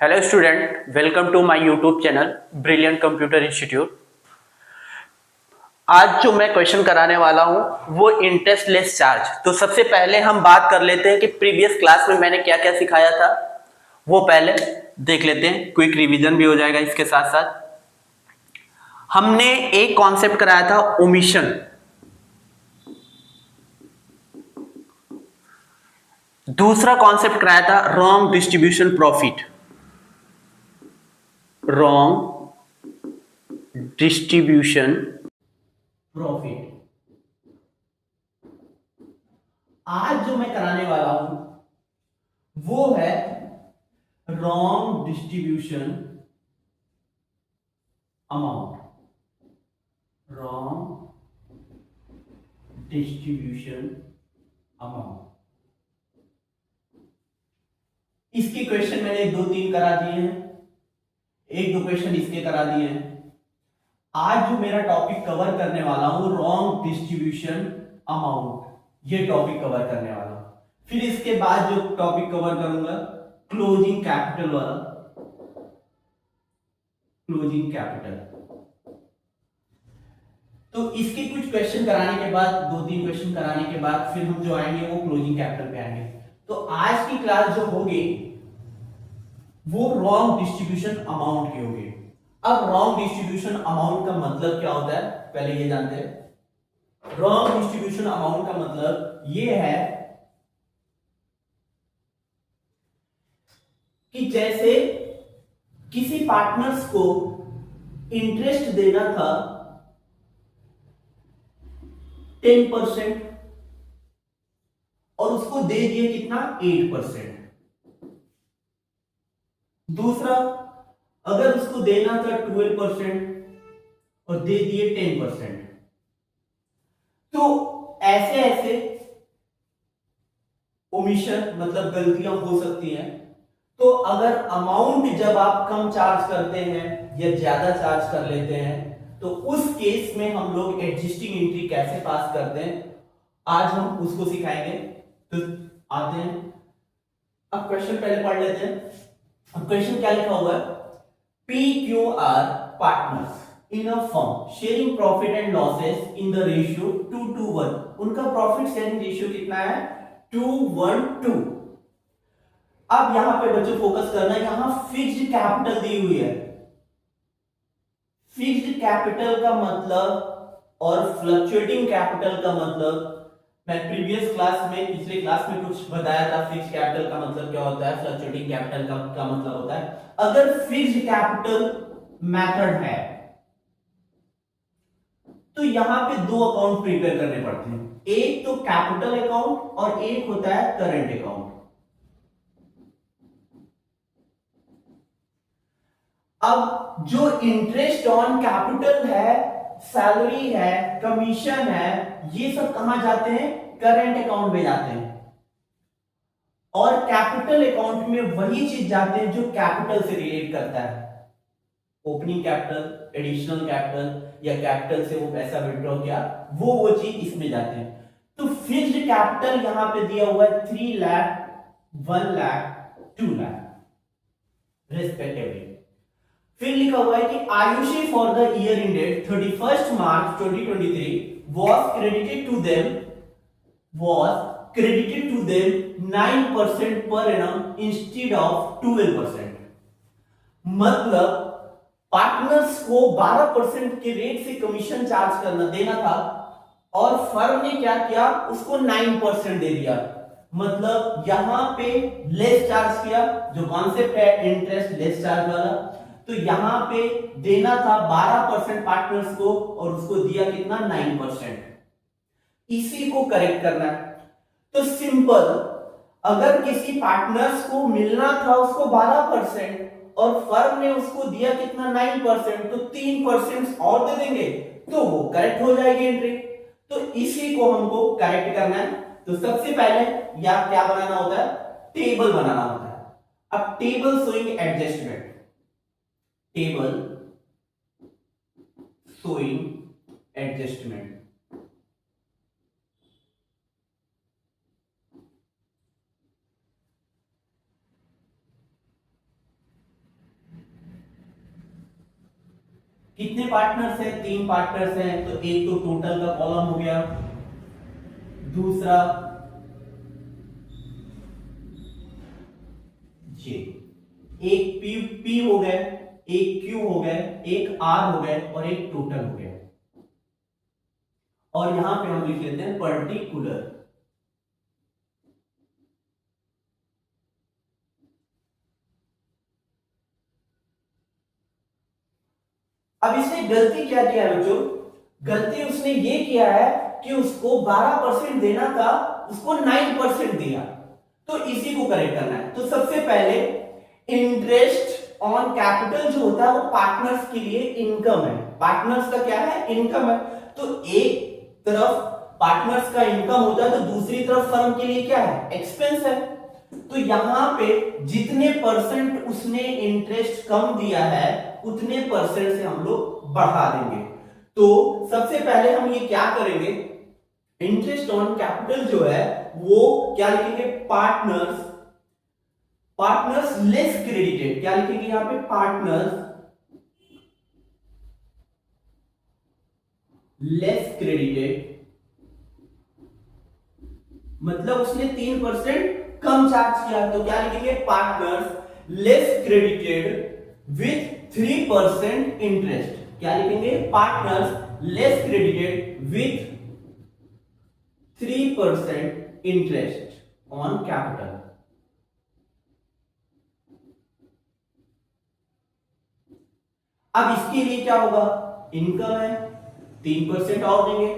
Hello student, welcome to my YouTube channel brilliant computer institute. आज जो मैं question कराने वाला हूं वो इंटरेस्ट लेस चार्ज। तो सबसे पहले हम बात कर लेते हैं कि प्रीवियस क्लास में मैंने क्या क्या सिखाया था, वो पहले देख लेते हैं। क्विक रिवीजन भी हो जाएगा इसके साथ साथ। हमने एक कॉन्सेप्ट कराया था ओमिशन, दूसरा कॉन्सेप्ट कराया था wrong distribution profit, wrong distribution profit. आज जो मैं कराने वाला हूं वो है wrong distribution amount, wrong distribution amount. इसके क्वेश्चन मैंने दो तीन करा दिए हैं, एक दो क्वेश्चन इसके करा दिए हैं। आज जो मेरा टॉपिक कवर करने वाला हूं रॉन्ग डिस्ट्रीब्यूशन अमाउंट, ये टॉपिक कवर करने वाला हूं। फिर इसके बाद जो टॉपिक कवर करूंगा क्लोजिंग कैपिटल वाला, क्लोजिंग कैपिटल। तो इसके कुछ क्वेश्चन कराने के बाद, दो तीन क्वेश्चन कराने के बाद फिर हम जो आएंगे वो क्लोजिंग कैपिटल पे आएंगे। तो आज की क्लास जो होगी वो रॉन्ग डिस्ट्रीब्यूशन अमाउंट की होगी। अब रॉन्ग डिस्ट्रीब्यूशन अमाउंट का मतलब क्या होता है पहले ये जानते हैं। रॉन्ग डिस्ट्रीब्यूशन अमाउंट का मतलब ये है कि जैसे किसी पार्टनर्स को इंटरेस्ट देना था 10% और उसको दे दिए कितना 8%। दूसरा, अगर उसको देना था 12% और दे दिए 10%। तो ऐसे ऐसे ओमिशन मतलब गलतियां हो सकती हैं। तो अगर अमाउंट जब आप कम चार्ज करते हैं या ज्यादा चार्ज कर लेते हैं तो उस केस में हम लोग एडजस्टिंग एंट्री कैसे पास करते हैं आज हम उसको सिखाएंगे। तो आते हैं, अब क्वेश्चन पहले पढ़ लेते हैं। अब क्वेश्चन क्या लिखा हुआ है, P Q R partners in a firm sharing profit and losses in the ratio 2:1। उनका प्रॉफिट शेयरिंग रेशियो कितना है 2:1:2। अब यहां पे बच्चों फोकस करना, यहां फिक्स्ड कैपिटल दी हुई है। फिक्स्ड कैपिटल का मतलब और फ्लक्चुएटिंग कैपिटल का मतलब मैं प्रीवियस क्लास में, पिछले क्लास में कुछ बताया था। फिक्स्ड कैपिटल का मतलब क्या होता है, फ्लक्चुएटिंग कैपिटल का क्या मतलब होता है। अगर फिक्स्ड कैपिटल मेथड है तो यहां पे दो अकाउंट प्रिपेयर करने पड़ते हैं, एक तो कैपिटल अकाउंट और एक होता है करंट अकाउंट। अब जो इंटरेस्ट ऑन कैपिटल है, सैलरी है, कमीशन है, ये सब कहां जाते हैं, करंट अकाउंट में जाते हैं। और कैपिटल अकाउंट में वही चीज जाते हैं जो कैपिटल से रिलेट करता है, ओपनिंग कैपिटल, एडिशनल कैपिटल या कैपिटल से वो पैसा विड्रॉ किया, वो चीज इसमें जाते हैं। तो फिक्स्ड कैपिटल यहां पे दिया हुआ है 3 लाख, 1 लाख, 2 लाख रेस्पेक्टिवली। फिर लिखा हुआ है कि Ayushi for the year ended 31 March 2023 was credited to them 9% per annum instead of 12%। मतलब पार्टनर्स को 12% के रेट से कमीशन चार्ज करना देना था और फर्म ने क्या किया, उसको 9% दे दिया। मतलब यहां पे लेस चार्ज किया, जो कॉन्सेप्ट है इंटरेस्ट लेस चार्ज वाला। तो यहां पे देना था 12% पार्टनर्स को और उसको दिया कितना 9%। इसी को करेक्ट करना है। तो सिंपल, अगर किसी पार्टनर्स को मिलना था उसको 12% और फर्म ने उसको दिया कितना 9%, तो 3% और दे देंगे तो वो करेक्ट हो जाएगी एंट्री। तो इसी को हमको करेक्ट करना है। तो सबसे पहले या क्या बनाना होता है, टेबल बनाना होता है। अब table showing adjustment, table showing adjustment. कितने पार्टनर्स हैं? 3 पार्टनर्स हैं, तो एक तो टोटल का कॉलम हो गया, दूसरा ये एक पी हो गए, एक क्यू हो गए, एक आर हो गए और एक टोटल हो गया। और यहां पे हम लिख लेते हैं पर्टिकुलर। अब इसने गलती क्या किया है बच्चों? गलती उसने ये किया है कि उसको 12% देना था, उसको 9% दिया। तो इसी को करेक्ट करना है। तो सबसे पहले इंटरेस्ट ऑन कैपिटल जो होता है वो पार्टनर्स के लिए इनकम है। पार्टनर्स का क्या है? इनकम है। तो एक तरफ पार्टनर्स का इनकम होता है तो दूसरी तरफ फर्म के लिए क्या है? एक्सपेंस है। तो यहां पे जितने परसेंट उसने इंटरेस्ट कम दिया है उतने परसेंट से हम लोग बढ़ा देंगे। तो सबसे पहले हम ये क्या करेंगे, इंटरेस्ट ऑन कैपिटल जो है वो क्या लिखेंगे? Partners, partners less credited. क्या लिखेंगे यहां पे? पार्टनर्स लेस क्रेडिटेड, मतलब उसने 3% कम चार्ज किया। तो क्या लिखेंगे? Partners less credited with 3% interest. क्या लिखेंगे? Partners less credited with 3% interest on capital. अब इसके लिए क्या होगा? इनकम है, 3% और देंगे।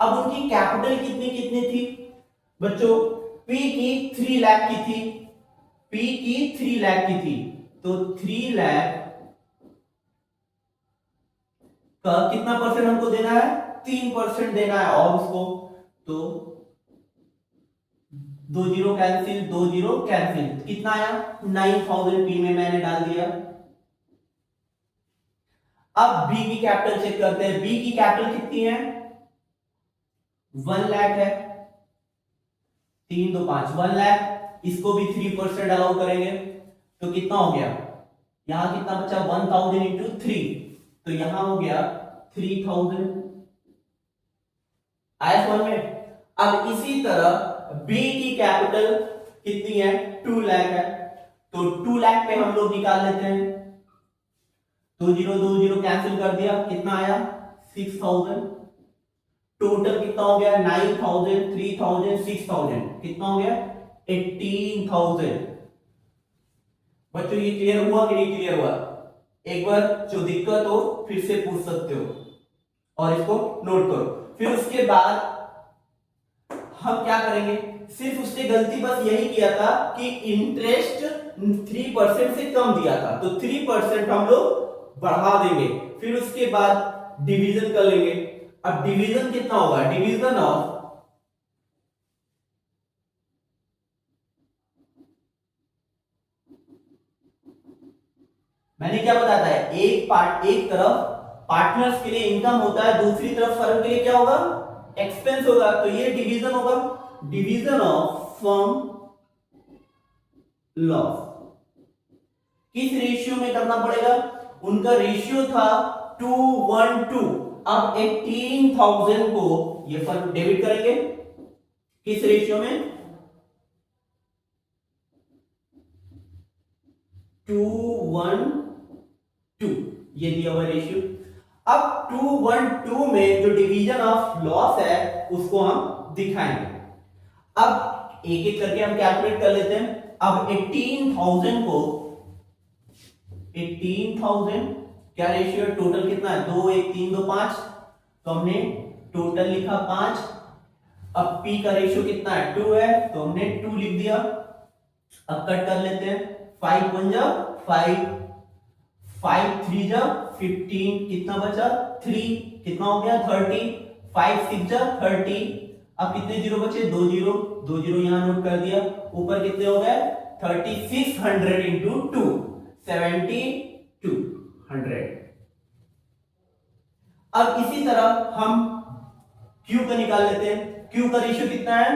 अब उनकी कैपिटल कितनी कितनी थी बच्चों? पी की 3 लाख की थी, पी की 3 लाख की थी। तो 3 लाख का कितना परसेंट हमको देना है? 3% देना है। और उसको तो 2 जीरो कैंसिल, 2 जीरो कैंसिल, कितना आया? 9000 पी में मैंने डाल दिया। अब बी की कैपिटल चेक करते हैं। बी की कैपिटल कितनी है? 1 लाख है, 3 2 5 1 लाख। इसको भी 3% अलाउ करेंगे तो कितना हो गया? यहां कितना बचा? 1000 इंटू 3, तो यहां हो गया 3000। आया समझ में? अब इसी तरह बी की कैपिटल कितनी है? 2 लाख है, तो 2 लाख पे हम लोग निकाल लेते हैं। 2 जीरो कैंसिल कर दिया, कितना आया? 6000। टोटल कितना हो गया? 9000, 3000, 6000, कितना हो गया? 18000। बच्चों ये क्लियर हुआ कि नहीं क्लियर हुआ? एक बार जो दिक्कत हो फिर से पूछ सकते हो और इसको नोट करो। फिर उसके बाद हम क्या करेंगे? सिर्फ उसने गलती बस यही किया था कि इंटरेस्ट 3% से कम दिया था, तो 3% हम लोग बढ़ा देंगे। फिर उसके बाद डिवीजन कर लेंगे। अब डिवीजन कितना होगा? डिवीजन ऑफ, मैंने क्या बताया था? एक तरफ पार्टनर्स के लिए इनकम होता है, दूसरी तरफ फर्म के लिए क्या होगा? एक्सपेंस होगा। तो ये डिवीजन होगा, डिवीजन ऑफ फर्म लॉस। किस रेशियो में करना पड़ेगा? उनका रेशियो था 2:1:2। अब 18,000 को ये फर्म डेबिट करेंगे किस रेशियो में? 2:1:2, ये दिया हुआ रेशियो। अब 2:1:2 में जो डिवीजन ऑफ लॉस है उसको हम दिखाएंगे। अब एक एक करके हम कैलकुलेट कर लेते हैं। अब 18,000 को 18,000 क्या रेशियो? टोटल कितना है? 2 1 3 2 5, तो हमने टोटल लिखा 5। अब पी का रेशियो कितना है? 2 है, तो हमने 2 लिख दिया। अब कट कर लेते हैं। 5 1 जा 5, 5 3 जा 15, कितना बचा? 3, कितना हो गया? 30, 5 6 जा 30। अब कितने जीरो बचे? 2 जीरो, 2 जीरो यहां नोट कर दिया। ऊपर कितने हो गए? 3600 इंटू 2, 7200। अब इसी तरह हम Q का निकाल लेते हैं। Q का रेशियो कितना है?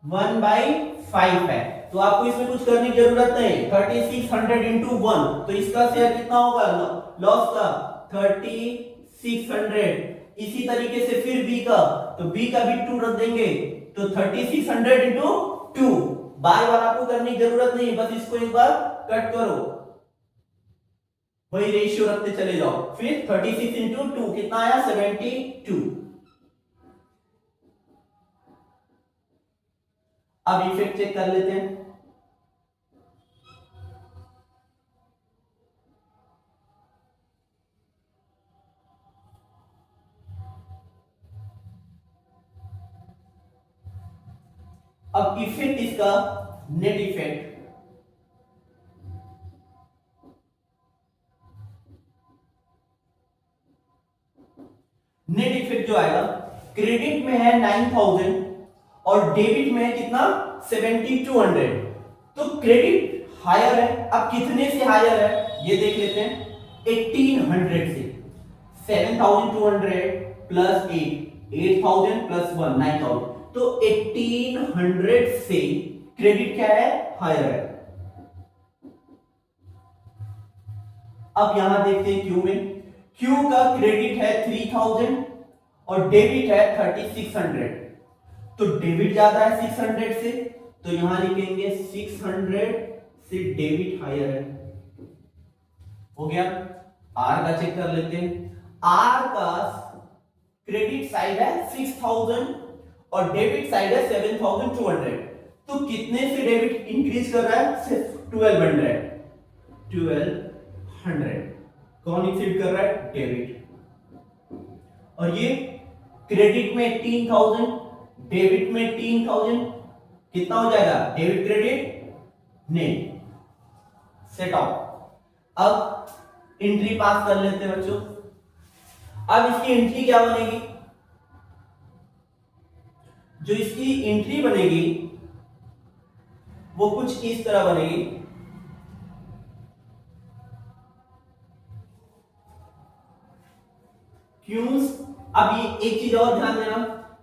1/5 है, तो आपको इसमें कुछ करने की जरूरत नहीं। 3600 इंटू 1, तो इसका शेयर कितना होगा लॉस का? 30 3600। इसी तरीके से फिर बी का, तो बी का भी 2 रख देंगे, तो 3600 इंटू 2। बाय वाला को करने की जरूरत नहीं, बस इसको एक बार कट करो, वही रेशियो रखते चले जाओ। फिर 36 इंटू 2 कितना आया? 72। अब इफेक्ट चेक कर लेते हैं। अब इफेक्ट इसका नेट इफेक्ट, नेट इफेक्ट जो आएगा, क्रेडिट में है 9000 और डेबिट में है कितना? 7200। तो क्रेडिट हायर है। अब कितने से हायर है ये देख लेते हैं, 1800 से। 7200 प्लस 8000 प्लस 1 9000, तो 1800 से क्रेडिट क्या है? हायर है। अब यहां देखते हैं क्यू में, क्यू का क्रेडिट है 3000 और डेबिट है 3600, तो डेबिट ज्यादा है 600 से, तो यहां लिखेंगे 600 से डेबिट हायर है। हो गया। आर का चेक कर लेते हैं। आर का क्रेडिट साइड है 6000 और डेबिट साइड है 7200, तो कितने से डेबिट इंक्रीज कर रहा है? 1200। 1200 कौन इंक्रीज कर रहा है? डेबिट। और ये क्रेडिट में 18,000, डेबिट में 18,000, कितना हो जाएगा? Debit credit net. Set of. अब एंट्री पास कर लेते हैं बच्चों। अब इसकी एंट्री क्या बनेगी? जो इसकी एंट्री बनेगी वो कुछ इस तरह बनेगी। क्यूज। अब ये एक चीज और ध्यान देना,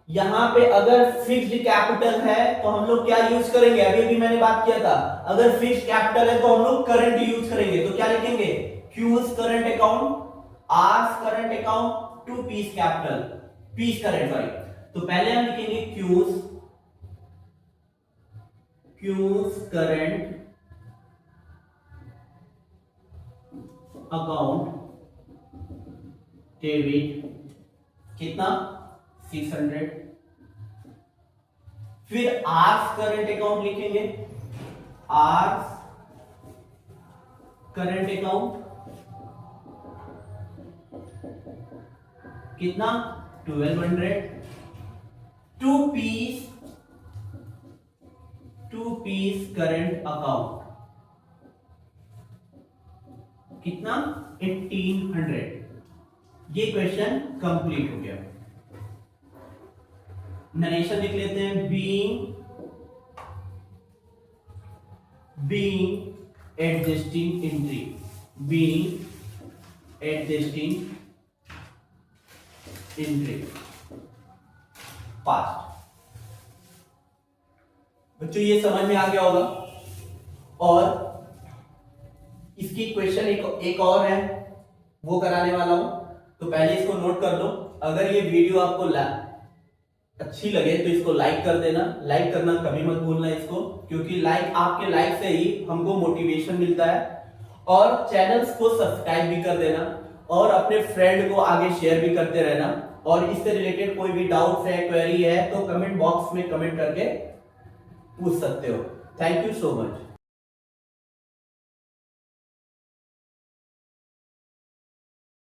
यहां पे अगर फिक्स्ड कैपिटल है तो हम लोग क्या यूज करेंगे? अभी भी मैंने बात किया था, अगर फिक्स्ड कैपिटल है तो हम लोग करंट यूज करेंगे। तो क्या लिखेंगे? Q's current account, R's current account to P's capital, P's current, sorry. तो पहले हम लिखेंगे क्यूज करंट अकाउंट डेबिट, कितना? 600। फिर आर्स करंट अकाउंट लिखेंगे, आर्स करंट अकाउंट कितना? 1200। टू पीस करंट अकाउंट कितना? 1800। ये क्वेश्चन कंप्लीट हो गया। नरेशन लिख लेते हैं। Being adjusting entry, being adjusting entry past. बच्चों ये समझ में आ गया होगा। और इसकी क्वेश्चन एक और है, वो कराने वाला हूं, तो पहले इसको नोट कर लो। अगर ये वीडियो आपको अच्छी लगे तो इसको लाइक कर देना। लाइक करना कभी मत भूलना इसको, क्योंकि आपके लाइक से ही हमको मोटिवेशन मिलता है। और चैनल्स को सब्सक्राइब भी कर देना और अपने फ्रेंड को आगे शेयर भी करते रहना। और इससे रिलेटेड कोई भी डाउट्स है, क्वेरी है, तो कमेंट बॉक्स में कमेंट करके पूछ सकते हो। Thank you so much.